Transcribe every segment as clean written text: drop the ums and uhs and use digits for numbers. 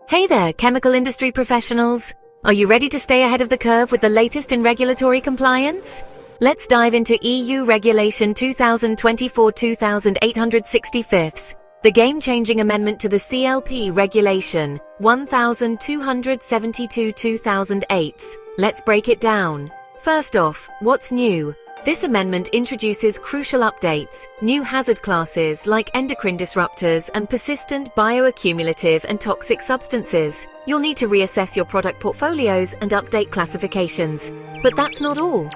Hey there, chemical industry professionals. Are you ready to stay ahead of the curve with the latest in regulatory compliance? Let's dive into EU Regulation 2024-2865, the game-changing amendment to the CLP Regulation 1272/2008. Let's break it down. First off, what's new? This amendment introduces crucial updates, new hazard classes like endocrine disruptors and persistent bioaccumulative and toxic substances. You'll need to reassess your product portfolios and update classifications. But that's not all.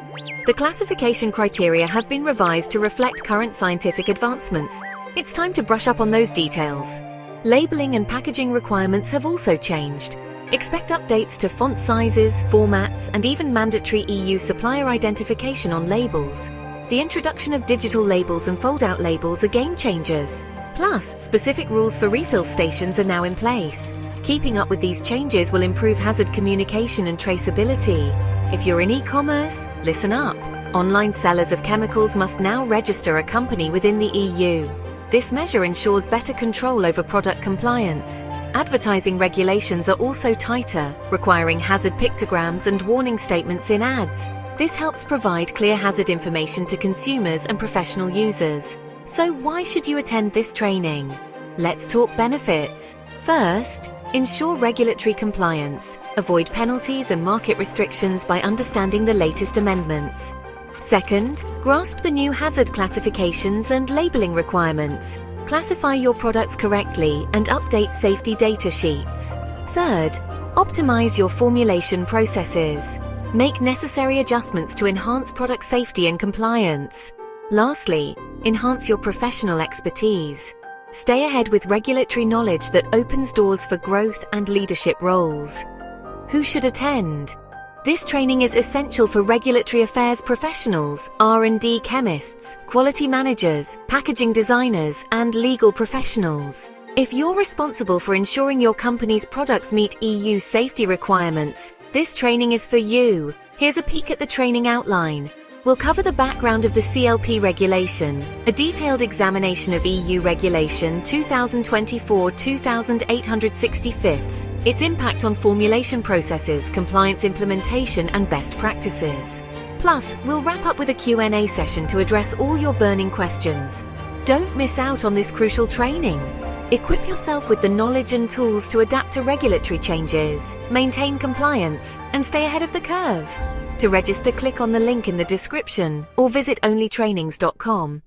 The classification criteria have been revised to reflect current scientific advancements. It's time to brush up on those details. Labeling and packaging requirements have also changed. Expect updates to font sizes, formats, and even mandatory EU supplier identification on labels. The introduction of digital labels and fold-out labels are game changers. Plus, specific rules for refill stations are now in place. Keeping up with these changes will improve hazard communication and traceability. If you're in e-commerce, listen up. Online sellers of chemicals must now register a company within the EU. This measure ensures better control over product compliance. Advertising regulations are also tighter, requiring hazard pictograms and warning statements in ads. This helps provide clear hazard information to consumers and professional users. So why should you attend this training? Let's talk benefits. First, ensure regulatory compliance. Avoid penalties and market restrictions by understanding the latest amendments. Second, grasp the new hazard classifications and labeling requirements. Classify your products correctly and update safety data sheets. Third, optimize your formulation processes. Make necessary adjustments to enhance product safety and compliance. Lastly, enhance your professional expertise. Stay ahead with regulatory knowledge that opens doors for growth and leadership roles. Who should attend? This training is essential for regulatory affairs professionals, R&D chemists, quality managers, packaging designers, and legal professionals. If you're responsible for ensuring your company's products meet EU safety requirements, this training is for you. Here's a peek at the training outline. We'll cover the background of the CLP regulation, a detailed examination of EU Regulation 2024-2865, its impact on formulation processes, compliance implementation, and best practices. Plus, we'll wrap up with a Q&A session to address all your burning questions. Don't miss out on this crucial training. Equip yourself with the knowledge and tools to adapt to regulatory changes, maintain compliance, and stay ahead of the curve. To register, click on the link in the description or visit onlytrainings.com.